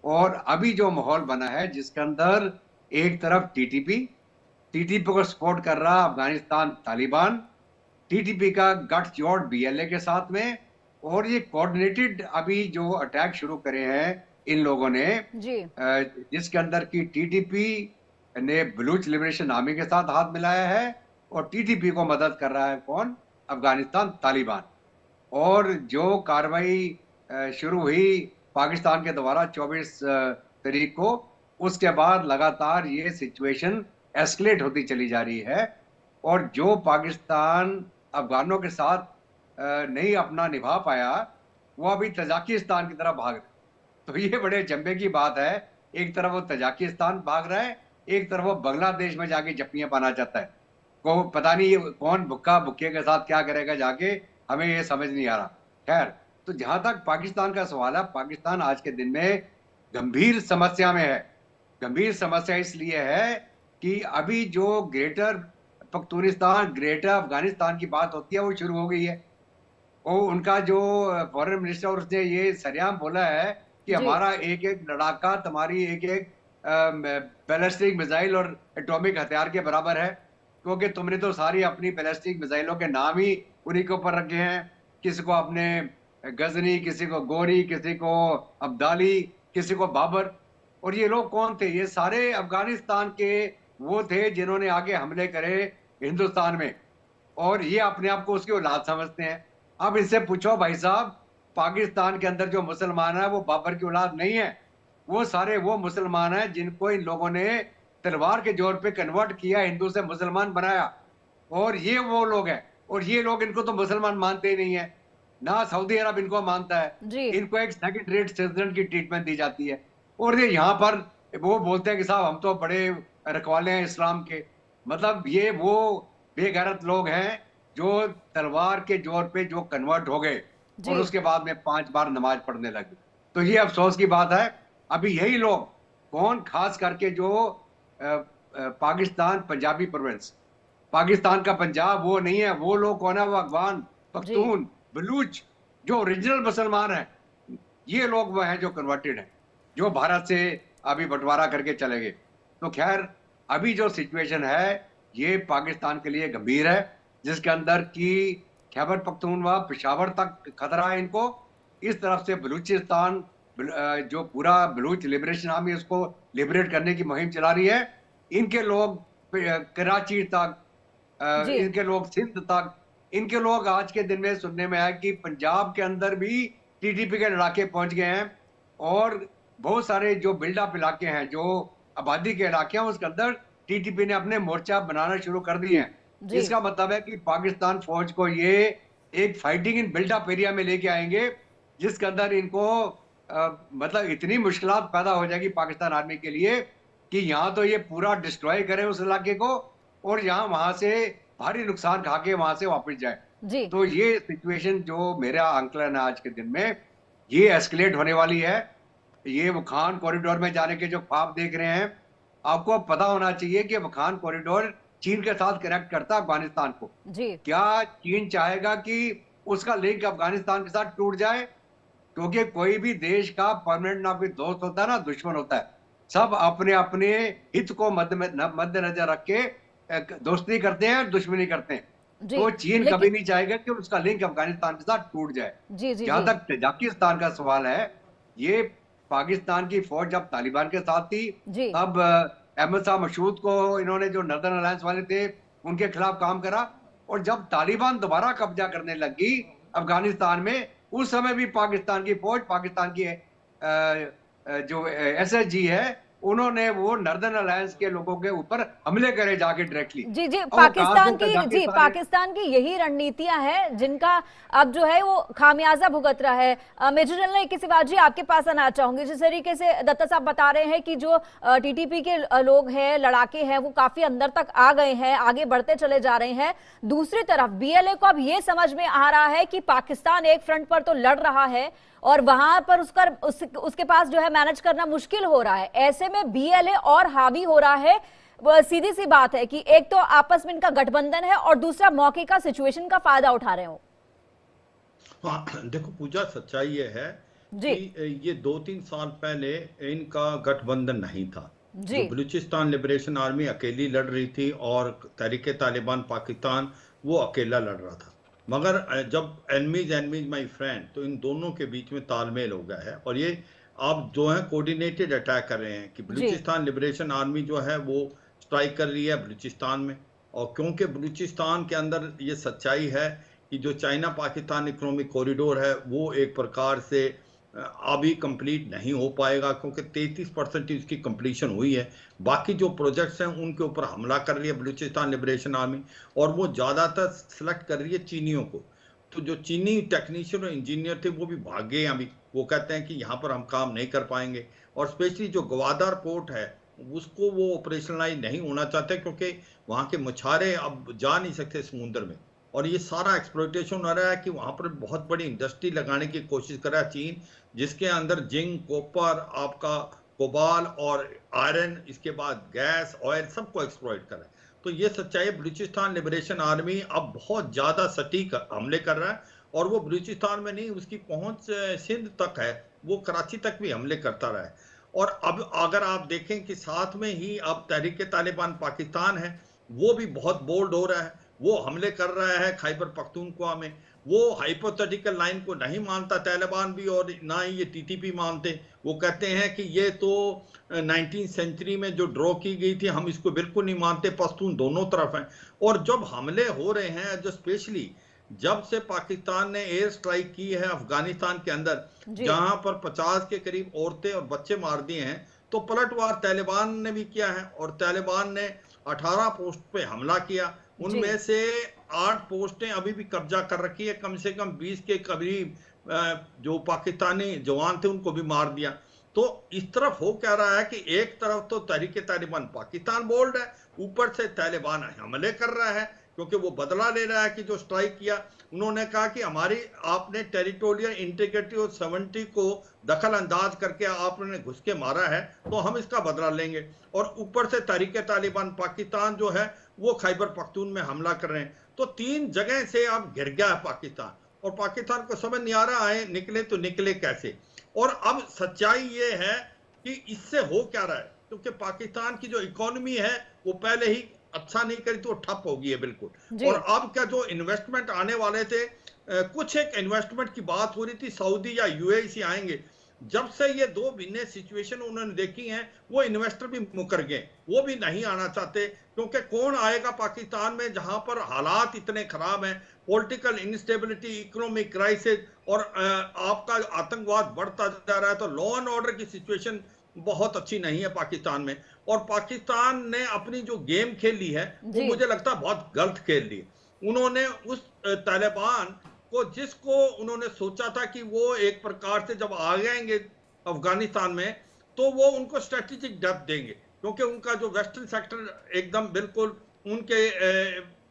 और अभी जो माहौल बना है जिसके अंदर एक तरफ टीटीपी को सपोर्ट कर रहा अफगानिस्तान तालिबान, टीटीपी का गठजोड़ बीएलए के साथ में, और ये कोऑर्डिनेटेड अभी जो अटैक शुरू करे हैं इन लोगों ने, जी जिसके अंदर की टीटीपी ने बलूच लिबरेशन आर्मी के साथ हाथ मिलाया है, और टीटीपी को मदद कर रहा है कौन? अफगानिस्तान तालिबान। और जो कार्रवाई शुरू हुई पाकिस्तान के द्वारा 24 तारीख को, उसके बाद लगातार ये सिचुएशन एस्केलेट होती चली जा रही है, और जो पाकिस्तान अफगानों के साथ नहीं अपना निभा पाया, वो अभी तजाकिस्तान की तरफ भाग रहे। तो ये बड़े जंबे की बात है, एक तरफ वो तजाकिस्तान भाग रहा है, एक तरफ वो बांग्लादेश में जाके जप्पियां पाना चाहता है। को पता नहीं ये कौन भुक्का भुक्के के साथ क्या करेगा जाके, हमें ये समझ नहीं आ रहा। खैर, तो जहां तक पाकिस्तान का सवाल है, पाकिस्तान आज के दिन में गंभीर समस्या में है। गंभीर समस्या इसलिए है कि अभी जो ग्रेटर पख्तूनिस्तान, ग्रेटर अफगानिस्तान की बात होती है, वो शुरू हो गई है। वो उनका जो फॉरेन मिनिस्टर, उसने ये सरेआम बोला है कि जी हमारा एक एक लड़ाका तुम्हारी एक एक बैलिस्टिक मिसाइल और एटॉमिक हथियार के बराबर है, क्योंकि तुमने तो सारी अपनी बैलिस्टिक मिसाइलों के नाम ही उन्हीं के ऊपर रखे हैं। किसी को अपने गजनी, किसी को गोरी, किसी को अब्दाली, किसी को बाबर। और ये लोग कौन थे? ये सारे अफगानिस्तान के वो थे जिन्होंने आगे हमले करे हिंदुस्तान में, और ये अपने आप को उसकी औलाद समझते हैं। अब इनसे पूछो भाई साहब, पाकिस्तान के अंदर जो मुसलमान है वो बाबर की औलाद नहीं है, वो सारे वो मुसलमान हैं जिनको इन लोगों ने तलवार के जोर पे कन्वर्ट किया, हिंदू से मुसलमान बनाया। और ये वो लोग हैं, और ये लोग इनको तो मुसलमान मानते ही नहीं है, ना सऊदी अरब इनको मानता है। जी इनको एक सेकंड रेट सिटीजन की ट्रीटमेंट दी जाती है, और ये यहाँ पर वो बोलते हैं कि साहब हम तो बड़े रखवाले हैं इस्लाम के। मतलब ये वो बेगैरत लोग हैं जो तलवार के जोर पे जो कन्वर्ट हो गए, जी और उसके बाद में 5 बार नमाज पढ़ने लगे। तो ये अफसोस की बात है। अभी यही लोग कौन, खास करके जो पाकिस्तान पंजाबी प्रोविंस, पाकिस्तान का पंजाब वो नहीं है, वो लोग कौन है? वो अफगान, जी पख्तून, बलूच, जो ओरिजिनल मुसलमान हैं, ये लोग वो हैं जो कन्वर्टेड हैं, जो भारत से अभी बंटवारा करके चले गए। तो खैर, अभी जो सिचुएशन है ये पाकिस्तान के लिए गंभीर है, जिसके अंदर की खैबर पख्तूनख्वा, पेशावर तक खतरा है इनको। इस तरफ से बलूचिस्तान, जो पूरा बलूच लिबरेशन आर्मी उसको लिबरेट करने की मुहिम चला रही है। इनके लोग कराची तक, जी इनके लोग सिंध तक, इनके लोग आज के दिन में सुनने में आया कि पंजाब के अंदर भी टीटीपी के लड़ाके पहुंच गए हैं, और बहुत सारे जो बिल्डअप इलाके हैं, जो आबादी के इलाके हैं, उसके अंदर टीटीपी ने अपने मोर्चा बनाना शुरू कर दिए हैं। जी इसका मतलब है कि पाकिस्तान फौज को ये एक फाइटिंग इन बिल्डअप एरिया में लेके आएंगे, जिसके अंदर इनको मतलब इतनी मुश्किलात पैदा हो जाएगी पाकिस्तान आर्मी के लिए कि यहाँ तो ये पूरा डिस्ट्रॉय करे उस इलाके को, और यहाँ वहां से भारी नुकसान खा के वहां से वापस जाए। जी तो ये सिचुएशन जो मेरा आंकलन है आज के दिन में, ये एस्केलेट होने वाली है। ये वखान कॉरिडोर में जाने के जो ख्वाब देख रहे हैं, आपको पता होना चाहिए कि वखान कॉरिडोर चीन के साथ कनेक्ट करता है अफगानिस्तान को। जी क्या चीन चाहेगा कि उसका लिंक अफगानिस्तान के साथ टूट जाए? क्योंकि कोई भी देश का परमानेंट ना कोई दोस्त होता है ना दुश्मन होता है। सब अपने अपने हित को मद्देनजर रख के दोस्ती करते हैं, दुश्मनी करते हैं। जी तो चीन लेकिन कभी नहीं चाहेगा कि उसका लिंक अफगानिस्तान के साथ टूट जाए। जी जी जहां जी तक तजाकिस्तान का सवाल है, ये पाकिस्तान की फौज जब तालिबान के साथ थी, जी तब अहमद शाह मशहूद को इन्होंने, जो नर्दर्न अलायंस वाले थे, उनके खिलाफ काम करा। और जब तालिबान दोबारा कब्जा करने लगी अफगानिस्तान में, उस समय भी पाकिस्तान की फौज, पाकिस्तान की जो एसएसजी है, उन्होंने वो नर्दर्न अलायंस के लोगों के ऊपर हमले करे जाके डायरेक्टली। जी जी और वो कहा से तजाकिस्तान पाकिस्तान की यही रणनीतियां हैं जिनका अब जो है वो खामियाजा भुगत रहा है। मेजर जनरल के शिवाजी, आपके पास आना चाहूंगी। जिस तरीके से दत्ता साहब बता रहे हैं कि जो टीटीपी के लोग हैं, लड़ाके हैं, वो काफी अंदर तक आ गए हैं, आगे बढ़ते चले जा रहे हैं। दूसरी तरफ बीएलए को अब ये समझ में आ रहा है कि पाकिस्तान एक फ्रंट पर तो लड़ रहा है और वहां पर उसके पास जो है मैनेज करना मुश्किल हो रहा है। ऐसे में बीएलए और हावी हो रहा है। सीधी सी बात है कि एक तो आपस में इनका गठबंधन है और दूसरा मौके का, सिचुएशन का फायदा उठा रहे हो। हाँ, देखो पूजा, सच्चाई ये है जी कि ये 2-3 साल पहले इनका गठबंधन नहीं था। जो जी बलूचिस्तान लिबरेशन आर्मी अकेली लड़ रही थी और तहरीक तालिबान पाकिस्तान वो अकेला लड़ रहा था। मगर जब एनमीज एनमीज माय फ्रेंड, तो इन दोनों के बीच में तालमेल हो गया है और ये आप जो है कोऑर्डिनेटेड अटैक कर रहे हैं कि जी बलूचिस्तान लिबरेशन आर्मी जो है वो स्ट्राइक कर रही है बलूचिस्तान में। और क्योंकि बलूचिस्तान के अंदर ये सच्चाई है कि जो चाइना पाकिस्तान इकोनॉमिक कॉरिडोर है वो एक प्रकार से अभी कंप्लीट नहीं हो पाएगा, क्योंकि 33% इसकी कंप्लीशन हुई है। बाकी जो प्रोजेक्ट्स हैं उनके ऊपर हमला कर रही है बलूचिस्तान लिबरेशन आर्मी, और वो ज़्यादातर सेलेक्ट कर रही है चीनियों को। तो जो चीनी टेक्नीशियन और इंजीनियर थे वो भी भाग गए अभी। वो कहते हैं कि यहाँ पर हम काम नहीं कर पाएंगे, और स्पेशली जो ग्वादर पोर्ट है उसको वो ऑपरेशनलाइज नहीं होना चाहते, क्योंकि वहाँ के मछुआरे अब जा नहीं सकते समुद्र में। और ये सारा एक्सप्लॉइटेशन हो रहा है कि वहाँ पर बहुत बड़ी इंडस्ट्री लगाने की कोशिश कर रहा है चीन, जिसके अंदर जिंक, कॉपर, आपका कोबाल और आयरन, इसके बाद गैस, ऑयल, सबको एक्सप्लॉइट कर रहा है। तो ये सच्चाई, बलूचिस्तान लिबरेशन आर्मी अब बहुत ज़्यादा सटीक हमले कर रहा है, और वो बलूचिस्तान में नहीं, उसकी पहुंच सिंध तक है, वो कराची तक भी हमले करता रहा है। और अब अगर आप देखें कि साथ में ही अब तहरीक तालिबान पाकिस्तान है, वो भी बहुत बोल्ड हो रहा है, वो हमले कर रहा है खैबर पख्तूनख्वा में। वो हाइपोथेटिकल लाइन को नहीं मानता तालिबान भी, और ना ही ये टीटीपी मानते। वो कहते हैं कि ये तो 19वीं सेंचुरी में जो ड्रॉ की गई थी, हम इसको बिल्कुल नहीं मानते। पश्तून दोनों तरफ हैं, और जब हमले हो रहे हैं, जो स्पेशली जब से पाकिस्तान ने एयर स्ट्राइक की है अफगानिस्तान के अंदर, जहां पर 50 के करीब औरतें और बच्चे मार दिए हैं, तो पलटवार तालिबान ने भी किया है। और तालिबान ने 18 पोस्ट पे हमला किया, उनमें से 8 पोस्टें अभी भी कब्जा कर रखी है। कम से कम 20 के करीब जो पाकिस्तानी जवान थे उनको भी मार दिया। तो इस तरफ हो क्या रहा है कि एक तरफ तो तहरीक तालिबान पाकिस्तान बोल्ड है, ऊपर से तालिबान हमले कर रहा है, क्योंकि वो बदला ले रहा है कि जो स्ट्राइक किया। उन्होंने कहा कि हमारी आपने टेरिटोरियल इंटीग्रिटी और 70 को दखल अंदाज करके आपने घुस के मारा है, तो हम इसका बदला लेंगे। और ऊपर से तहरीक तालिबान पाकिस्तान जो है वो खैबर पख्तून में हमला कर रहे हैं। तो 3 जगह से अब घिर गया है पाकिस्तान, और पाकिस्तान को समझ नहीं आ रहा है निकले तो निकले कैसे। और अब सच्चाई ये है कि इससे हो क्या रहा है, क्योंकि पाकिस्तान की जो इकोनॉमी है वो पहले ही अच्छा नहीं करी, तो ठप हो गई है बिल्कुल। और अब क्या जो इन्वेस्टमेंट आने वाले थे, कुछ एक इन्वेस्टमेंट की बात हो रही थी, सऊदी या यूएई से आएंगे। जब से ये 2 भिन्न सिचुएशन उन्होंने देखी हैं, वो इन्वेस्टर भी मुकर गए, वो भी नहीं आना चाहते। क्योंकि कौन आएगा पाकिस्तान में जहां पर हालात इतने खराब हैं, पॉलिटिकल इंस्टेबिलिटी, इकोनॉमिक क्राइसिस, और आपका आतंकवाद बढ़ता जा रहा है। तो लॉ एंड ऑर्डर की सिचुएशन बहुत अच्छी नहीं है पाकिस्तान में। और पाकिस्तान ने अपनी जो गेम खेली है वो मुझे लगता है बहुत गलत खेल ली। उन्होंने उस तालिबान को, जिसको उन्होंने सोचा था कि वो एक प्रकार से जब आ जाएंगे अफगानिस्तान में तो वो उनको स्ट्रेटेजिक डेप्थ देंगे, क्योंकि उनका जो वेस्टर्न सेक्टर एकदम बिल्कुल उनके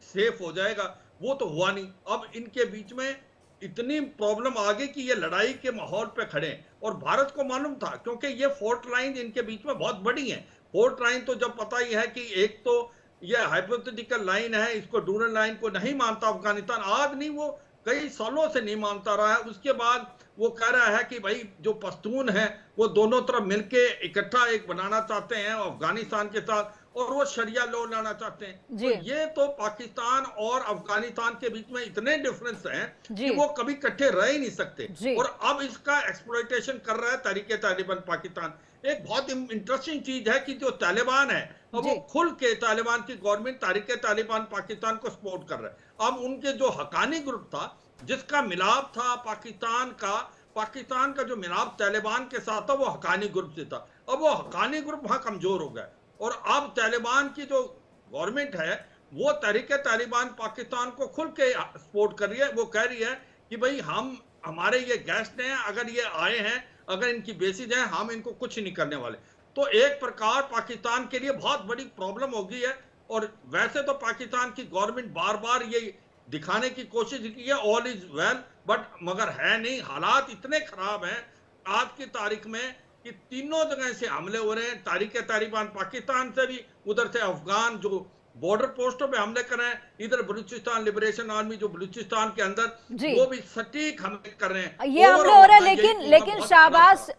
सेफ हो जाएगा, वो तो हुआ नहीं। अब इनके बीच में इतनी प्रॉब्लम आ गई कि ये लड़ाई के माहौल पे खड़े हैं। और भारत को मालूम था, क्योंकि ये फोर्ट लाइन इनके बीच में बहुत बड़ी है। फोर्ट लाइन तो जब पता ही है कि एक तो ये हाइपोथेटिकल लाइन है, इसको डूरल लाइन को नहीं मानता अफगानिस्तान, आज नहीं वो कई सालों से नहीं मानता रहा है। उसके बाद वो कह रहा है कि भाई जो पश्तून है वो दोनों तरफ मिलके इकट्ठा एक बनाना चाहते हैं अफगानिस्तान के साथ, और वो शरिया लॉ लाना चाहते हैं। तो ये तो पाकिस्तान और अफगानिस्तान के बीच में इतने डिफरेंस हैं कि वो कभी इकट्ठे रह ही नहीं सकते। और अब इसका एक्सप्लॉइटेशन कर रहा है तहरीक तालिबान पाकिस्तान। एक बहुत इंटरेस्टिंग चीज है कि जो तालिबान है अब वो खुल के, तालिबान की गवर्नमेंट तहरीक तालिबान पाकिस्तान को सपोर्ट कर रहा है। अब उनके जो हकानी ग्रुप था, जिसका मिलाप था पाकिस्तान का जो मिलाप तालिबान के साथ था, वो हकानी ग्रुप से था। अब वो हकानी ग्रुप वहां कमजोर हो गया, और अब तालिबान की जो गवर्नमेंट है वो तहरीक तालिबान पाकिस्तान को खुल के सपोर्ट कर रही है। वो कह रही है कि भाई हमारे ये गेस्ट हैं, अगर ये आए हैं, अगर इनकी बेसिस है, हम इनको कुछ नहीं करने वाले। तो एक प्रकार पाकिस्तान के लिए बहुत बड़ी प्रॉब्लम हो गई है। और वैसे तो पाकिस्तान की गवर्नमेंट बार बार ये दिखाने की कोशिश की है ऑल इज वेल, बट मगर है नहीं। हालात इतने खराब हैं आज की तारीख में कि तीनों जगह से हमले हो रहे हैं, तहरीक तालिबान पाकिस्तान से भी, उधर से अफगान जो बॉर्डर पोस्टों पे हमले कर रहे हैं, इधर बलूचिस्तान लिबरेशन आर्मी जो बलूचिस्तान के अंदर जी वो भी सटीक हमले कर रहे हैं। ये हमले हो रहे हैं, लेकिन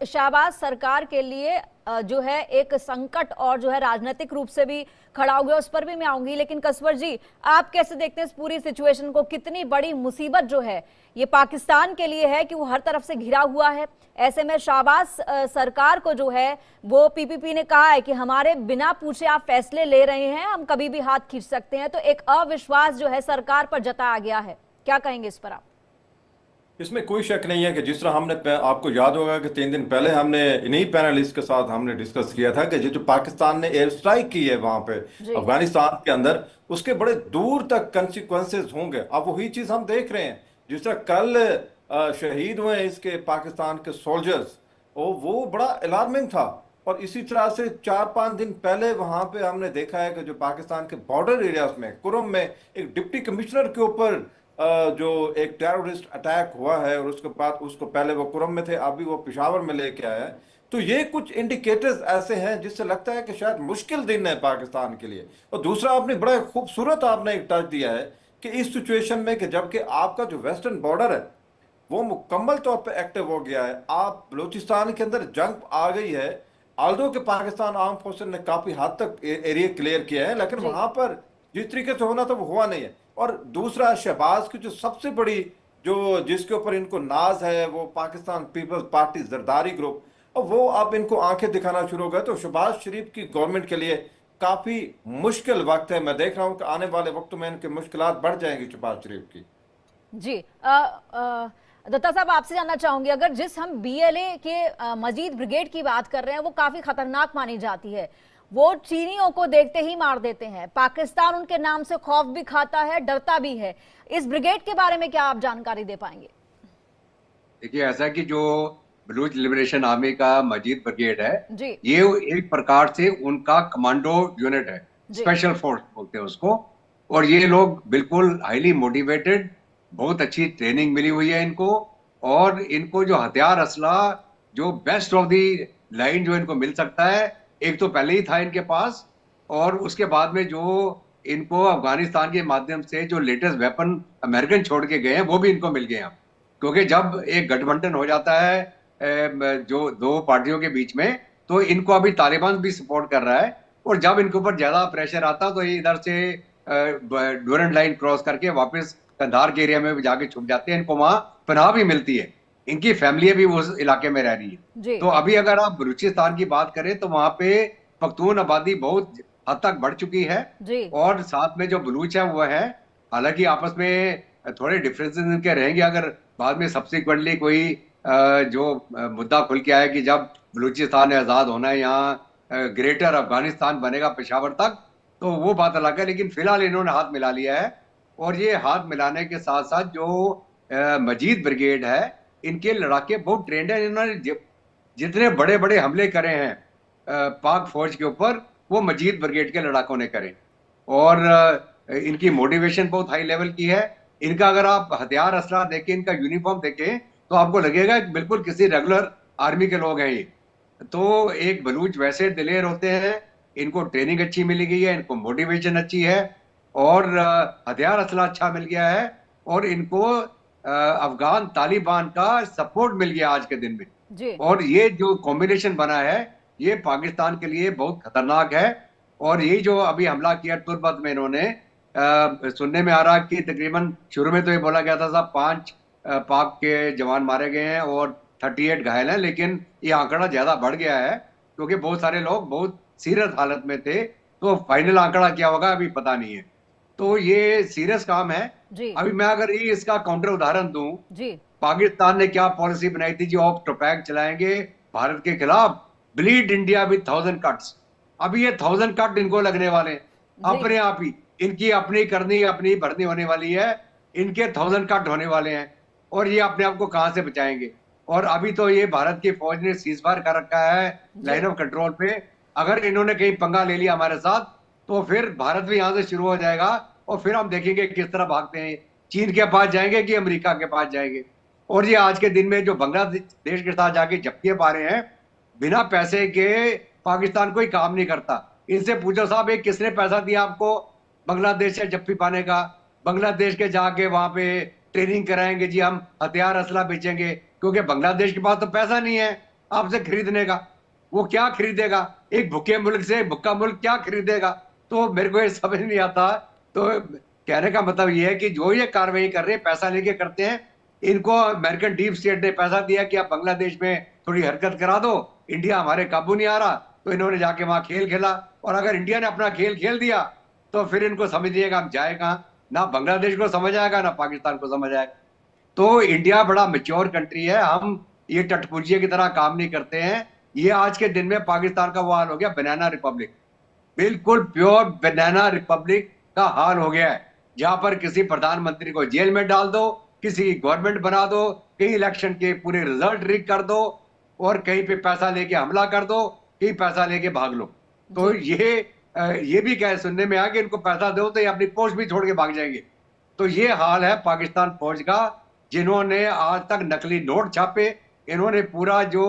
शाहबाज सरकार के लिए जो है एक संकट और जो है राजनीतिक रूप से भी खड़ा हो गया, उस पर भी मैं आऊंगी। लेकिन कसवर जी, आप कैसे देखते हैं इस पूरी सिचुएशन को? कितनी बड़ी मुसीबत जो है ये पाकिस्तान के लिए है कि वो हर तरफ से घिरा हुआ है। ऐसे में शाहबाज सरकार को जो है वो पीपीपी ने कहा है कि हमारे बिना पूछे आप फैसले ले रहे हैं, हम कभी भी हाथ खींच सकते हैं, तो एक अविश्वास जो है सरकार पर जताया गया है। क्या कहेंगे इस पर आप? इसमें कोई शक नहीं है कि जिस तरह हमने, आपको याद होगा कि 3 दिन पहले हमने इन्हीं पैनलिस्ट के साथ हमने डिस्कस किया था कि जो पाकिस्तान ने एयर स्ट्राइक की है वहां पे अफगानिस्तान के अंदर, उसके बड़े दूर तक कंसिक्वेंसेस होंगे। अब वही चीज हम देख रहे हैं, जिस तरह कल शहीद हुए इसके पाकिस्तान के सोल्जर्स, वो बड़ा अलार्मिंग था। और इसी तरह से 4-5 दिन पहले वहां पे हमने देखा है कि जो पाकिस्तान के बॉर्डर एरियाज में कुरम में एक डिप्टी कमिश्नर के ऊपर जो एक टेररिस्ट अटैक हुआ है, और उसके बाद उसको पहले वो कुरम में थे, अभी वो पेशावर में लेके आया है। तो ये कुछ इंडिकेटर्स ऐसे हैं जिससे लगता है कि शायद मुश्किल दिन है पाकिस्तान के लिए। और दूसरा, आपने बड़ा खूबसूरत आपने एक टच दिया है कि इस सिचुएशन में कि जबकि आपका जो वेस्टर्न बॉर्डर है वो मुकम्मल तौर पे एक्टिव हो गया है, आप बलूचिस्तान के अंदर जंग आ गई है, आल्दो के पाकिस्तान आर्म फोर्सेस ने काफी हद तक एरिया क्लियर किया है, लेकिन वहां पर जिस तरीके से होना था वो हुआ नहीं है। और दूसरा, शहबाज की जो सबसे बड़ी जो जिसके ऊपर इनको नाज है वो पाकिस्तान पीपल्स पार्टी जरदारी ग्रुप, और वो अब इनको आंखें दिखाना शुरू हो गए। तो शहबाज शरीफ की गवर्नमेंट के लिए काफी मुश्किल वक्त है। मैं देख रहा हूं कि आने वाले वक्त में इनकी मुश्किलात बढ़ जाएंगी शहबाज शरीफ की। जी दत्ता साहब, आपसे जानना चाहूंगी, अगर जिस हम बीएलए के मजीद ब्रिगेड की बात कर रहे हैं वो काफी खतरनाक मानी जाती है, वो चीनियों को देखते ही मार देते हैं, पाकिस्तान उनके नाम से खौफ भी खाता है, डरता भी है, इस ब्रिगेड के बारे में क्या आप जानकारी दे पाएंगे? देखिए, ऐसा कि जो बलूच लिबरेशन आर्मी का मजीद ब्रिगेड है जी ये एक प्रकार से उनका कमांडो यूनिट है, स्पेशल फोर्स बोलते हैं उसको। और ये लोग बिल्कुल हाईली मोटिवेटेड, बहुत अच्छी ट्रेनिंग मिली हुई है इनको, और इनको जो हथियार असला जो बेस्ट ऑफ दी लाइन जो इनको मिल सकता है, एक तो पहले ही था इनके पास, और उसके बाद में जो इनको अफगानिस्तान के माध्यम से जो लेटेस्ट वेपन अमेरिकन छोड़ के गए हैं वो भी इनको मिल गए हैं। क्योंकि जब एक गठबंधन हो जाता है जो दो पार्टियों के बीच में, तो इनको अभी तालिबान भी सपोर्ट कर रहा है, और जब इनके ऊपर ज्यादा प्रेशर आता तो ये इधर से डोरेंट लाइन क्रॉस करके वापस कंधार के एरिया में भी जाके छुप जाते हैं। इनको वहां पनाह भी मिलती है, इनकी फैमिली भी उस इलाके में रह रही है। तो अभी अगर आप बलूचिस्तान की बात करें तो वहां पे पख्तून आबादी बहुत हद तक बढ़ चुकी है, और साथ में जो बलूच है वो है, हालांकि आपस में थोड़े डिफरेंसेस इनके रहेंगे। अगर बाद में सब्सिक्वेंटली कोई जो मुद्दा खुल के आया कि जब बलूचिस्तान आजाद होना है, यहाँ ग्रेटर अफगानिस्तान बनेगा पेशावर तक, तो वो बात अलग है। लेकिन फिलहाल इन्होंने हाथ मिला लिया है, और ये हाथ मिलाने के साथ साथ जो मजीद ब्रिगेड है, इनके लड़ाके बहुत ट्रेंड है। इन्होंने जितने बड़े बड़े हमले करे हैं पाक फौज के ऊपर, वो मजीद ब्रिगेड के लड़ाकों ने करे, और इनकी मोटिवेशन बहुत हाई लेवल की है। इनका अगर आप हथियार असला देखें, इनका यूनिफॉर्म देखें, तो आपको लगेगा बिल्कुल किसी रेगुलर आर्मी के लोग हैं ये। तो एक बलूच वैसे दिलेर होते हैं, इनको ट्रेनिंग अच्छी मिली गई है, इनको मोटिवेशन अच्छी है, और हथियार असला अच्छा मिल गया है, और इनको अफगान तालिबान का सपोर्ट मिल गया आज के दिन में। और ये जो कॉम्बिनेशन बना है ये पाकिस्तान के लिए बहुत खतरनाक है। और यही जो अभी हमला किया तुर्बत में इन्होंने, सुनने में आ रहा कि तकरीबन शुरू में तो ये बोला गया था साहब 5 पाक के जवान मारे गए हैं और 38 घायल हैं, लेकिन ये आंकड़ा ज्यादा बढ़ गया है क्योंकि बहुत सारे लोग बहुत सीरियस हालत में थे। तो फाइनल आंकड़ा क्या होगा अभी पता नहीं है। तो ये सीरियस काम है। अभी मैं अगर ये इसका काउंटर उदाहरण दूं, पाकिस्तान ने क्या पॉलिसी बनाई थी, जो ऑफ टोपैक चलाएंगे भारत के खिलाफ, ब्लीड इंडिया विद 1000 कट्स। अभी ये 1000 कट इनको लगने वाले अपने आप ही, इनकी अपनी करनी अपनी भरनी होने वाली है, इनके 1000 कट होने वाले हैं, और ये अपने आप को कहां से बचाएंगे। और अभी तो ये भारत की फौज ने सीजफायर कर रखा है लाइन ऑफ कंट्रोल पे। अगर इन्होंने कहीं पंगा ले लिया हमारे साथ तो फिर भारत भी यहाँ से शुरू हो जाएगा, और फिर हम देखेंगे किस तरह भागते हैं, चीन के पास जाएंगे कि अमेरिका के पास जाएंगे। और ये आज के दिन में जो बांग्लादेश के साथ जाके झपकियां पा रहे हैं बिना पैसे के, पाकिस्तान कोई काम नहीं करता। इनसे पूछो साहब, एक किसने पैसा दिया आपको बांग्लादेश से जप्फी पाने का, बांग्लादेश के जाके वहां पे ट्रेनिंग कराएंगे जी, हम हथियार असला बेचेंगे, क्योंकि बांग्लादेश के पास तो पैसा नहीं है आपसे खरीदने का। वो क्या खरीदेगा? एक भूखे मुल्क से भूखा मुल्क क्या खरीदेगा? तो मेरे को ये समझ नहीं आता। तो कहने का मतलब ये है कि जो ये कार्रवाई कर रहे हैं पैसा लेके करते हैं। इनको अमेरिकन डीप स्टेट ने पैसा दिया कि आप बांग्लादेश में थोड़ी हरकत करा दो, इंडिया हमारे काबू नहीं आ रहा, तो इन्होंने जाके वहां खेल खेला। और अगर इंडिया ने अपना खेल खेल दिया तो फिर इनको समझ लीजिएगा हम जाए कहाँ, ना बांग्लादेश को समझ आएगा ना पाकिस्तान को समझ आएगा। तो इंडिया बड़ा मैच्योर कंट्री है, हम ये टटपुंजिये की तरह काम नहीं करते हैं। ये आज के दिन में पाकिस्तान का वो हाल हो गया बनाना रिपब्लिक, बिल्कुल प्योर बनाना रिपब्लिक का हाल हो गया है, जहां पर किसी प्रधानमंत्री को जेल में डाल दो, किसी की गवर्नमेंट बना दो, कहीं इलेक्शन के पूरे रिजल्ट लीक कर दो, और कहीं पे पैसा लेके हमला कर दो, कहीं पैसा लेके भाग लो। तो ये भी कह सुनने में आया कि इनको पैसा दो तो ये अपनी पोस्ट भी छोड़ के भाग जाएंगे। तो ये हाल है पाकिस्तान फौज का, जिन्होंने आज तक नकली नोट छापे, इन्होंने पूरा जो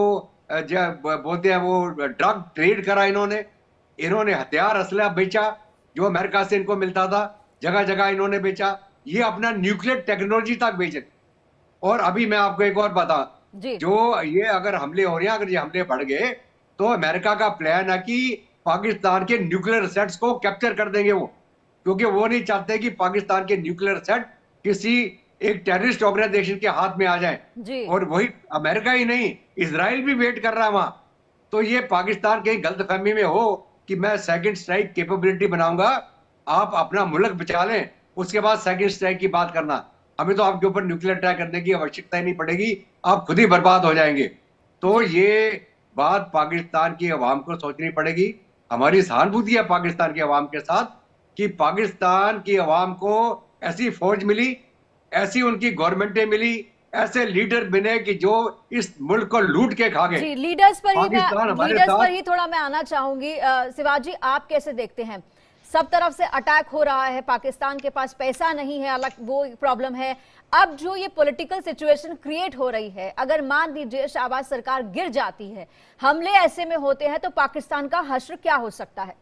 बोलते हैं वो ड्रग ट्रेड करा, इन्होंने हथियार असला बेचा जो अमेरिका से इनको मिलता था, जगह जगह इन्होंने बेचा, ये अपना न्यूक्लियर टेक्नोलॉजी तक बेचे। और अभी मैं आपको एक और बता, जो ये अगर हमले हो रहे हैं, अगर ये हमले बढ़ गए तो अमेरिका का प्लान है कि पाकिस्तान के न्यूक्लियर सेट्स को कैप्चर कर देंगे वो, क्योंकि वो नहीं चाहते कि पाकिस्तान के न्यूक्लियर सेट किसी एक टेररिस्ट ऑर्गेनाइजेशन के हाथ में आ जाए। और वही अमेरिका ही नहीं, इजराइल भी वेट कर रहा है वहां। तो ये पाकिस्तान कहीं गलतफहमी में हो कि मैं सेकंड स्ट्राइक कैपेबिलिटी बनाऊंगा, आप अपना मुल्क बचा लें, उसके बाद सेकंड स्ट्राइक की बात करना, हमें तो आपके ऊपर न्यूक्लियर अटैक करने की आवश्यकता ही नहीं पड़ेगी, आप खुद ही बर्बाद हो जाएंगे। तो ये बात पाकिस्तान की अवाम को सोचनी पड़ेगी। हमारी सहानुभूति है पाकिस्तान की अवाम के साथ कि पाकिस्तान की अवाम को ऐसी फौज मिली, ऐसी उनकी गवर्नमेंटें मिली, ऐसे लीडर बने कि जो इस मुल्क को लूट के खा गए। जी, लीडर्स पर ही थोड़ा मैं आना चाहूंगी। शिवाजी, आप कैसे देखते हैं? सब तरफ से अटैक हो रहा है, पाकिस्तान के पास पैसा नहीं है, अलग वो प्रॉब्लम है। अब जो ये पॉलिटिकल सिचुएशन क्रिएट हो रही है, अगर मान लीजिए शहबाज सरकार गिर जाती है, हमले ऐसे में होते हैं, तो पाकिस्तान का हश्र क्या हो सकता है?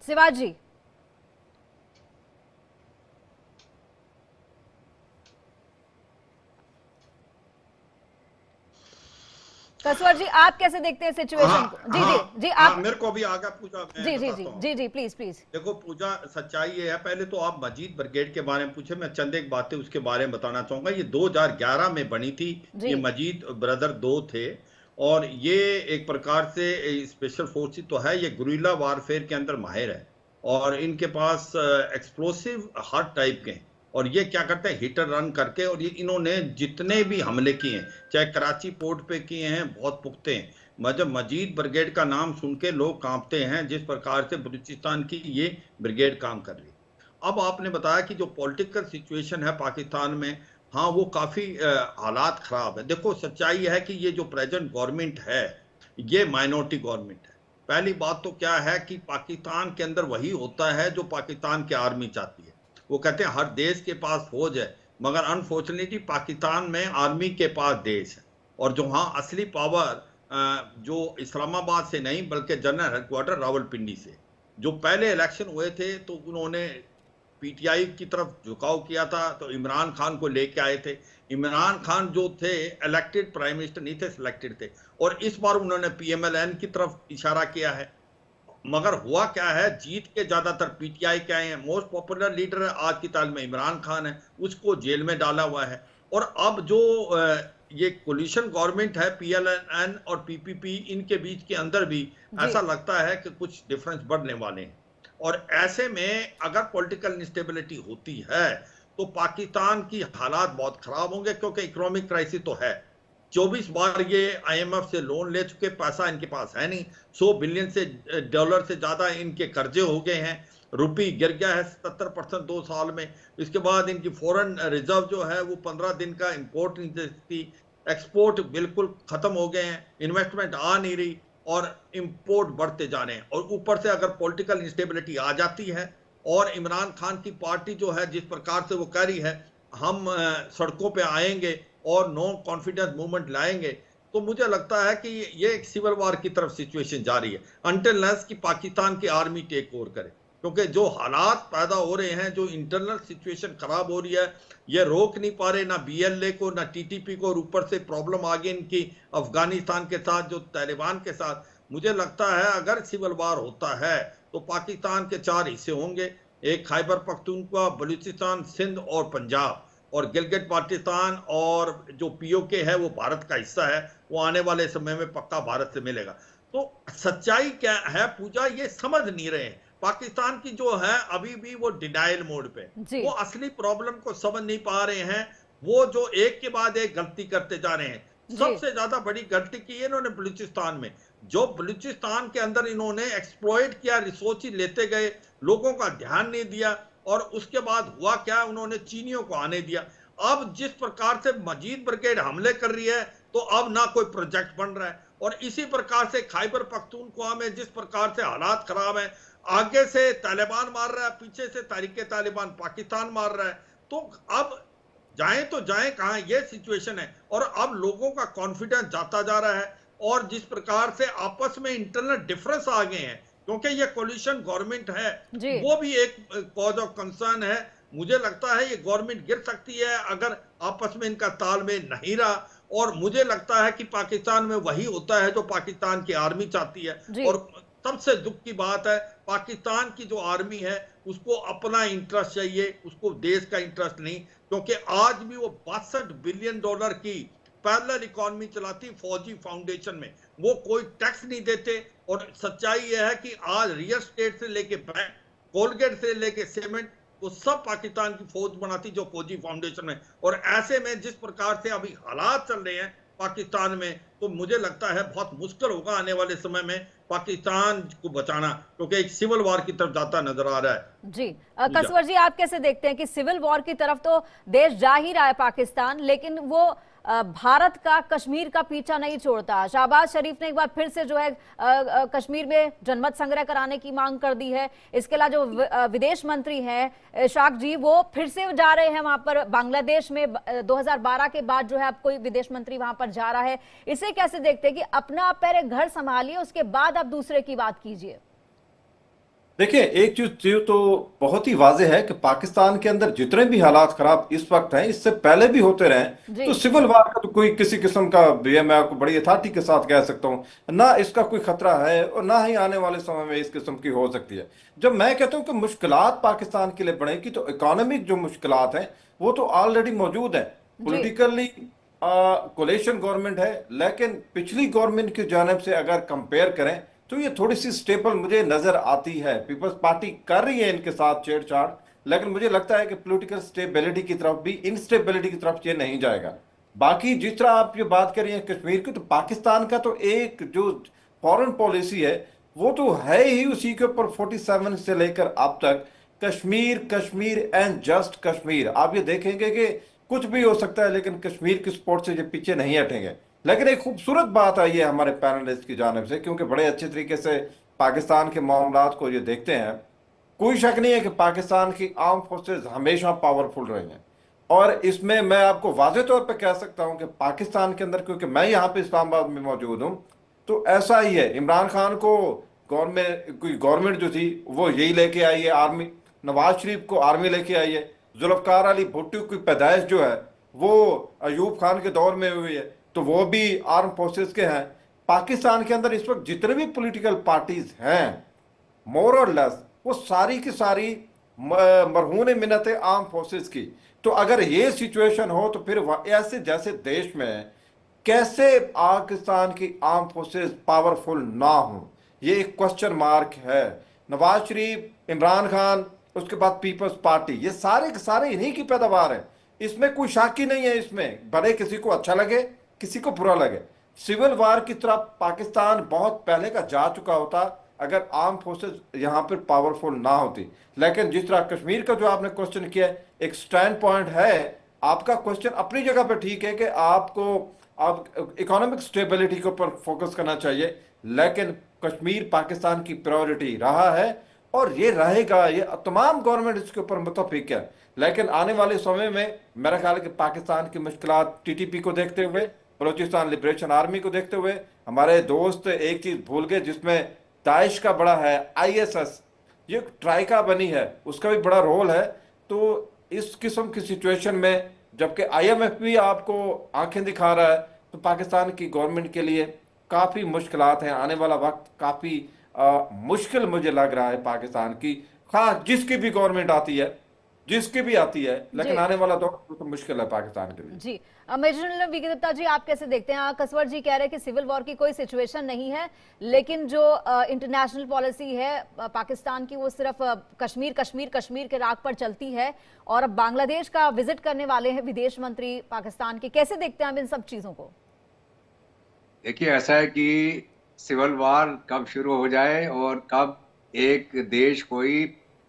शिवाजी, कसवर जी, आप कैसे देखते हैं सिचुएशन को? जी आप मेरे को भी आगे पूछा। जी प्लीज। देखो पूजा, सच्चाई ये है, पहले तो आप मजीद ब्रिगेड के बारे में पूछे, मैं चंद एक बातें उसके बारे में बताना चाहूंगा। ये 2011 में बनी थी, ये मजीद ब्रदर 2 थे, और ये एक प्रकार से स्पेशल फोर्सेस तो है, ये गुरिल्ला वारफेयर के अंदर माहिर है, और इनके पास एक्सप्लोसिव हर टाइप के हैं, और ये क्या करते हैं, हिट एंड रन करके, और ये इन्होंने जितने भी हमले किए हैं, चाहे कराची पोर्ट पे किए हैं, बहुत पुख्ते हैं। मतलब मजीद ब्रिगेड का नाम सुन के लोग कांपते हैं, जिस प्रकार से बलूचिस्तान की ये ब्रिगेड काम कर रही है। अब आपने बताया कि जो पॉलिटिकल सिचुएशन है पाकिस्तान में, हाँ वो काफ़ी हालात ख़राब है। देखो सच्चाई है कि ये जो प्रेजेंट गवर्नमेंट है, ये माइनॉरिटी गवर्नमेंट है। पहली बात तो क्या है कि पाकिस्तान के अंदर वही होता है जो पाकिस्तान की आर्मी चाहती है। वो कहते हैं हर देश के पास फौज है, मगर अनफॉर्चुनेटली पाकिस्तान में आर्मी के पास देश है, और जो हाँ असली पावर जो इस्लामाबाद से नहीं बल्कि जनरल हेडक्वार्टर रावलपिंडी से, जो पहले इलेक्शन हुए थे तो उन्होंने पीटीआई की तरफ झुकाव किया था, तो इमरान खान को लेके आए थे। इमरान खान जो थे इलेक्टेड प्राइम मिनिस्टर नहीं थे, सिलेक्टेड थे, और इस बार उन्होंने पीएमएलएन की तरफ इशारा किया है। मगर हुआ क्या है, जीत के ज्यादातर पीटीआई के आए हैं। मोस्ट पॉपुलर लीडर आज की तारीख में इमरान खान है, उसको जेल में डाला हुआ है। और अब जो ये कोलिशन गवर्नमेंट है, पीएलएन और पीपीपी, इनके बीच के अंदर भी ऐसा लगता है कि कुछ डिफरेंस बढ़ने वाले हैं। और ऐसे में अगर पॉलिटिकल इंस्टेबिलिटी होती है तो पाकिस्तान की हालात बहुत खराब होंगे, क्योंकि इकोनॉमिक क्राइसिस तो है। 24 बार ये IMF से लोन ले चुके, पैसा इनके पास है नहीं। $100 बिलियन से ज़्यादा इनके कर्जे हो गए हैं। रुपी गिर गया है 77% 2 साल में। इसके बाद इनकी फॉरेन रिजर्व जो है वो 15 दिन का इंपोर्ट नहीं दे सकती, एक्सपोर्ट बिल्कुल ख़त्म हो गए हैं, इन्वेस्टमेंट आ नहीं रही, और इंपोर्ट बढ़ते जा रहे हैं। और ऊपर से अगर पॉलिटिकल इंस्टेबिलिटी आ जाती है, और इमरान खान की पार्टी जो है जिस प्रकार से वो कह रही है हम सड़कों पे आएंगे और नो कॉन्फिडेंस मूवमेंट लाएंगे, तो मुझे लगता है कि ये एक सिविल वॉर की तरफ सिचुएशन जा रही है, अनटिल अनलेस कि पाकिस्तान की आर्मी टेक ओवर करे। क्योंकि जो हालात पैदा हो रहे हैं, जो इंटरनल सिचुएशन खराब हो रही है, ये रोक नहीं पा रहे ना बीएलए को ना टीटीपी को, और ऊपर से प्रॉब्लम आ गई इनकी अफगानिस्तान के साथ, जो तालिबान के साथ। मुझे लगता है अगर सिविल वार होता है तो पाकिस्तान के 4 हिस्से होंगे, एक खैबर पख्तूनख्वा, बलूचिस्तान, सिंध और पंजाब, और गिलगित बाल्टिस्तान और जो पीओके है वो भारत का हिस्सा है, वो आने वाले समय में पक्का भारत से मिलेगा। तो सच्चाई क्या है पूजा, ये समझ नहीं रहे हैं। पाकिस्तान की जो है अभी भी वो डिनाइल मोड पे, वो असली प्रॉब्लम को समझ नहीं पा रहे हैं। वो जो एक के बाद एक गलती करते जा रहे हैं। सबसे ज्यादा बड़ी गलती की है इन्होंने बलूचिस्तान में, जो बलूचिस्तान के अंदर इन्होंने एक्सप्लॉइट किया, रिसोर्स ही लेते गए, लोगों का ध्यान नहीं दिया, और उसके बाद हुआ क्या, उन्होंने चीनियों को आने दिया। अब जिस प्रकार से मजीद ब्रिगेड हमले कर रही है, तो अब ना कोई प्रोजेक्ट बन रहा है, और इसी प्रकार से खैबर पख्तूनख्वा में जिस प्रकार से हालात खराब है, आगे से तालिबान मार रहा है, पीछे से तहरीके तालिबान पाकिस्तान मार रहा है, तो अब जाएं तो जाएं कहां, ये सिचुएशन है। और अब लोगों का कॉन्फिडेंस जाता जा रहा है, और जिस प्रकार से आपस में इंटरनल डिफरेंस आ गए हैं, क्योंकि ये कोलिशन गवर्नमेंट है, वो भी एक कॉज ऑफ कंसर्न है। मुझे लगता है ये गवर्नमेंट गिर सकती है अगर आपस में इनका तालमेल नहीं रहा, और मुझे लगता है कि पाकिस्तान में वही होता है जो पाकिस्तान की आर्मी चाहती है। और सबसे दुख की बात है, पाकिस्तान की जो आर्मी है उसको अपना इंटरेस्ट चाहिए, उसको देश का इंटरेस्ट नहीं, क्योंकि आज भी वो $62 बिलियन की पैरेलल इकोनॉमी चलाती फौजी फाउंडेशन में, वो कोई टैक्स नहीं देते। और सच्चाई यह है कि आज रियल एस्टेट से लेके बैंक, कोलगेट से लेके सीमेंट, वो सब पाकिस्तान की फौज बनाती जो फौजी फाउंडेशन में। और ऐसे में जिस प्रकार से अभी हालात चल रहे हैं पाकिस्तान में, तो मुझे लगता है बहुत मुश्किल होगा आने वाले समय में पाकिस्तान को बचाना, क्योंकि एक सिविल वॉर की तरफ जाता नजर आ रहा है। जी कसवर जी, आप कैसे देखते हैं कि सिविल वॉर की तरफ तो देश जा ही रहा है पाकिस्तान, लेकिन वो भारत का कश्मीर का पीछा नहीं छोड़ता। शहबाज शरीफ ने एक बार फिर से जो है कश्मीर में जनमत संग्रह कराने की मांग कर दी है। इसके अलावा जो विदेश मंत्री हैं इशराक जी, वो फिर से जा रहे हैं वहां पर। बांग्लादेश में 2012 के बाद जो है अब कोई विदेश मंत्री वहां पर जा रहा है। इसे कैसे देखते हैं कि अपना आप पहले घर संभालिए, उसके बाद आप दूसरे की बात कीजिए? देखिए, एक चीज तो बहुत ही वाज़ेह है कि पाकिस्तान के अंदर जितने भी हालात खराब इस वक्त हैं, इससे पहले भी होते रहे, तो सिविल वार का तो कोई किसी किस्म का, ये मैं आपको बड़ी अथॉरिटी के साथ कह सकता हूँ, ना इसका कोई खतरा है और ना ही आने वाले समय में इस किस्म की हो सकती है। जब मैं कहता हूँ कि मुश्किलात पाकिस्तान के लिए बढ़ेगी, तो इकोनॉमिक जो मुश्किलात हैं वो तो ऑलरेडी मौजूद है। पोलिटिकली कोलिशन गवर्नमेंट है, लेकिन पिछली गवर्नमेंट की जानिब से अगर कंपेयर करें तो ये थोड़ी सी स्टेबल मुझे नजर आती है। पीपल्स पार्टी कर रही है इनके साथ छेड़छाड़, लेकिन मुझे लगता है कि पॉलिटिकल स्टेबिलिटी की तरफ भी, इनस्टेबिलिटी की तरफ ये नहीं जाएगा। बाकी जिस तरह आप ये बात कर रही हैं कश्मीर की, तो पाकिस्तान का तो एक जो फॉरेन पॉलिसी है वो तो है ही उसी के ऊपर। 47 से लेकर अब तक कश्मीर, कश्मीर एंड जस्ट कश्मीर। आप ये देखेंगे कि कुछ भी हो सकता है, लेकिन कश्मीर की सपोर्ट से ये पीछे नहीं हटेंगे। लेकिन एक खूबसूरत बात आई है हमारे पैनलिस्ट की जानिब से, क्योंकि बड़े अच्छे तरीके से पाकिस्तान के मामलात को ये देखते हैं। कोई शक नहीं है कि पाकिस्तान की आर्म फोर्सेस हमेशा पावरफुल रही हैं, और इसमें मैं आपको वाज़ेह तौर पे कह सकता हूं कि पाकिस्तान के अंदर, क्योंकि मैं यहाँ पे इस्लामाबाद में मौजूद हूँ, तो ऐसा ही है। इमरान खान को गवर्नमेंट जो थी वो यही लेके आई है, आर्मी। नवाज शरीफ को आर्मी लेके आई है। जुल्फकार अली भुट्टो की पैदाइश जो है वो अयूब खान के दौर में हुई है, तो वो भी आर्म फोर्सेस के हैं। पाकिस्तान के अंदर इस वक्त जितने भी पॉलिटिकल पार्टीज हैं, मोर और लेस, वो सारी की सारी मरहून मिन्नत है आर्म फोर्सेस की। तो अगर ये सिचुएशन हो तो फिर ऐसे जैसे देश में कैसे पाकिस्तान की आर्म फोर्सेस पावरफुल ना हो, ये एक क्वेश्चन मार्क है। नवाज शरीफ, इमरान खान, उसके बाद पीपल्स पार्टी, ये सारे के सारे इन्हीं की पैदावार है। इसमें कोई शक ही नहीं है। इसमें भले किसी को अच्छा लगे, किसी को बुरा लगे, सिविल वार की तरफ पाकिस्तान बहुत पहले का जा चुका होता अगर आर्म फोर्सेस यहां पर पावरफुल ना होती। लेकिन जिस तरह कश्मीर का जो आपने क्वेश्चन किया, एक स्टैंड पॉइंट है आपका। क्वेश्चन अपनी जगह पर ठीक है कि आप इकोनॉमिक स्टेबिलिटी के ऊपर फोकस करना चाहिए, लेकिन कश्मीर पाकिस्तान की प्रायोरिटी रहा है और ये रहेगा। ये तमाम गवर्नमेंट इसके ऊपर मुतफिक है। लेकिन आने वाले समय में मेरा ख्याल है कि पाकिस्तान की मुश्किलात टीटीपी को देखते हुए, बलूचिस्तान लिबरेशन आर्मी को देखते हुए हमारे दोस्त एक चीज भूल गए, जिसमें दाइश का बड़ा है, आईएसएस, ये ट्राइका बनी है, उसका भी बड़ा रोल है। तो इस किस्म की सिचुएशन में जबकि आईएमएफ भी आपको आंखें दिखा रहा है, तो पाकिस्तान की गवर्नमेंट के लिए काफी मुश्किलात हैं। आने वाला वक्त काफी मुश्किल मुझे लग रहा है पाकिस्तान की, खास जिसकी भी गवर्नमेंट आती है, जिसकी भी आती है, लेकिन जी आने वाला तो मुश्किल है पाकिस्तान के लिए। जी major general VK Datta ji, आप कैसे देखते हैं? कसवर जी कह रहे हैं कि सिविल वॉर की कोई सिचुएशन नहीं है, लेकिन जो इंटरनेशनल पॉलिसी है पाकिस्तान की, वो सिर्फ कश्मीर कश्मीर कश्मीर के राग पर चलती है, और अब बांग्लादेश का विजिट करने वाले हैं विदेश मंत्री पाकिस्तान के। कैसे देखते हैं आप इन सब चीजों को? देखिए, ऐसा है कि सिविल वॉर कब शुरू हो जाए और कब एक देश कोई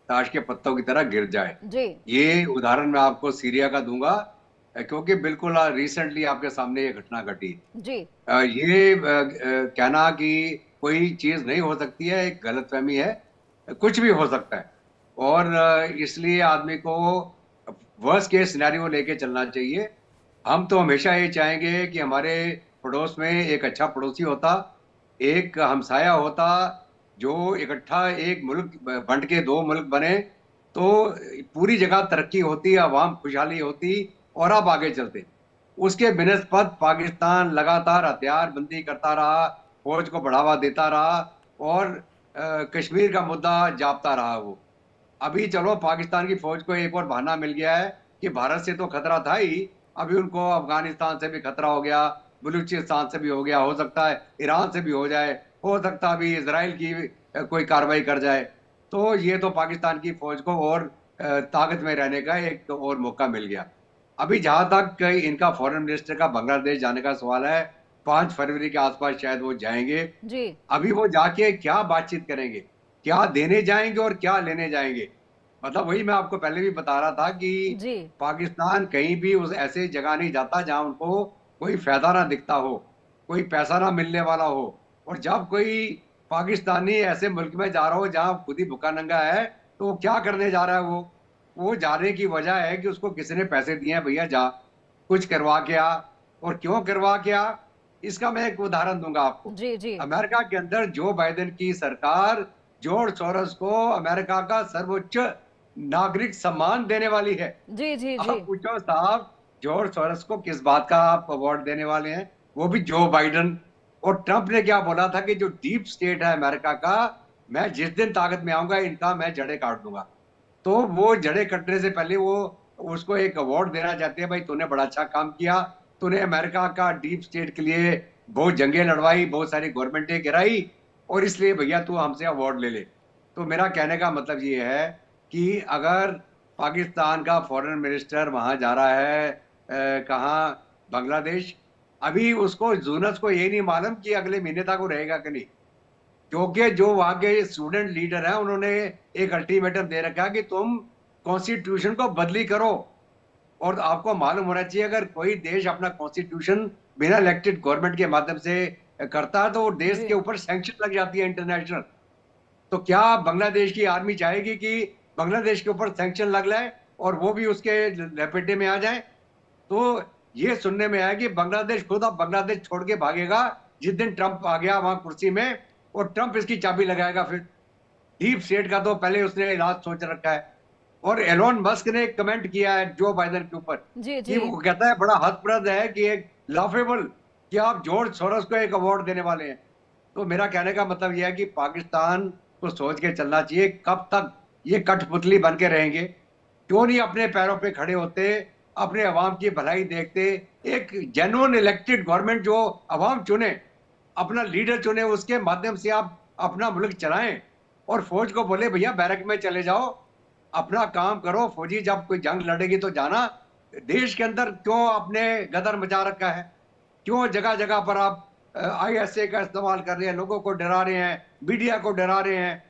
ताश के पत्तों की तरह गिर जाए, जी ये उदाहरण मैं आपको सीरिया का दूंगा, क्योंकि बिल्कुल रिसेंटली आपके सामने ये घटना घटी। जी ये कहना कि कोई चीज नहीं हो सकती है एक गलतफहमी है, कुछ भी हो सकता है। और इसलिए आदमी को वर्स्ट केस सिनेरियो लेके चलना चाहिए। हम तो हमेशा ये चाहेंगे कि हमारे पड़ोस में एक अच्छा पड़ोसी होता, एक हमसाया होता, जो इकट्ठा एक मुल्क बंट के दो मुल्क बने तो पूरी जगह तरक्की होती, आवाम खुशहाली होती और आप आगे चलते। उसके बिनस्पत पाकिस्तान लगातार हथियार बंदी करता रहा, फौज को बढ़ावा देता रहा और कश्मीर का मुद्दा जापता रहा। वो अभी चलो पाकिस्तान की फौज को एक और बहाना मिल गया है कि भारत से तो खतरा था ही, अभी उनको अफगानिस्तान से भी खतरा हो गया, बलूचिस्तान से भी हो गया, हो सकता है ईरान से भी हो जाए, हो सकता है अभी इसराइल की कोई कार्रवाई कर जाए। तो ये तो पाकिस्तान की फौज को और ताकत में रहने का एक तो और मौका मिल गया। अभी जहां तक इनका फॉरेन मिनिस्टर का बांग्लादेश जाने का सवाल है, 5 फरवरी के आसपास शायद वो जाएंगे। जी अभी वो जाके क्या बातचीत करेंगे, क्या देने जाएंगे और क्या लेने जाएंगे? मतलब वही मैं आपको पहले भी बता रहा था कि जी पाकिस्तान कहीं भी उस ऐसे जगह नहीं जाता जहां उनको कोई फायदा ना दिखता हो, कोई पैसा ना मिलने वाला हो। और जब कोई पाकिस्तानी ऐसे मुल्क में जा रहा हो जहां खुद ही भूखा नंगा है, तो वो क्या करने जा रहा है? वो जाने की वजह है कि उसको किसी ने पैसे दिए हैं, भैया जा कुछ करवा के आ। और क्यों करवा के आ, इसका मैं एक उदाहरण दूंगा आपको। जी जी अमेरिका के अंदर जो बाइडेन की सरकार जॉर्ज सोरोस को अमेरिका का सर्वोच्च नागरिक सम्मान देने वाली है। जी जी जी आप पूछो साहब, जॉर्ज सोरोस को किस बात का आप अवार्ड देने वाले हैं? वो भी जो बाइडेन। और ट्रंप ने क्या बोला था कि जो डीप स्टेट है अमेरिका का, मैं जिस दिन ताकत में आऊंगा इनका मैं जड़ें काट दूंगा। तो वो जड़ें कटने से पहले वो उसको एक अवार्ड देना चाहते हैं, भाई तूने बड़ा अच्छा काम किया, तूने अमेरिका का डीप स्टेट के लिए बहुत जंगें लड़वाई, बहुत सारी गवर्नमेंटें गिराई, और इसलिए भैया तू हमसे अवार्ड ले ले। तो मेरा कहने का मतलब ये है कि अगर पाकिस्तान का फॉरेन मिनिस्टर वहां जा रहा है, कहाँ, बांग्लादेश, अभी उसको जूनस को ये नहीं मालूम कि अगले महीने तक वो रहेगा कि नहीं, क्योंकि जो वहां के स्टूडेंट लीडर हैं उन्होंने एक अल्टीमेटम दे रखा है कि तुम कॉन्स्टिट्यूशन को बदली करो। और आपको मालूम होना चाहिए, अगर कोई देश अपना कॉन्स्टिट्यूशन बिना इलेक्टेड गवर्नमेंट के माध्यम से करता है तो वो देश जी के ऊपर सैंक्शन लग जाती है इंटरनेशनल। तो क्या बांग्लादेश की आर्मी चाहेगी कि बांग्लादेश के ऊपर सैंक्शन लग जाए और वो भी उसके लपेटे में आ जाए? तो ये सुनने में आया कि बांग्लादेश खुद अब बांग्लादेश छोड़ के भागेगा जिस दिन ट्रंप आ गया वहां कुर्सी में, और ट्रंप इसकी चाबी लगाएगा। फिर डीप स्टेट का तो पहले उसने इलाज सोच रखा है। और एलोन मस्क ने एक कमेंट किया है जो बाइडेन के ऊपर जी कि जी वो कहता है बड़ा हदप्रद है कि एक लाफेबल कि आप जॉर्ज सोरोस को एक अवार्ड देने वाले हैं। तो मेरा कहने का मतलब यह है कि पाकिस्तान को सोच के चलना चाहिए, कब तक ये कठपुतली बन के रहेंगे? क्यों नहीं अपने पैरों पे खड़े होते, अपने अवाम की भलाई देखते? एक जेन्युइन इलेक्टेड गवर्नमेंट जो अवाम चुने, अपना लीडर चुने, उसके माध्यम से आप अपना मुल्क चलाएं। और फौज को बोले भैया बैरक में चले जाओ, अपना काम करो। फौजी जब कोई जंग लड़ेगी तो जाना। देश के अंदर क्यों आपने गदर मचा रखा है? क्यों जगह जगह पर आप आईएसए का इस्तेमाल कर रहे हैं, लोगों को डरा रहे हैं, मीडिया को डरा रहे हैं?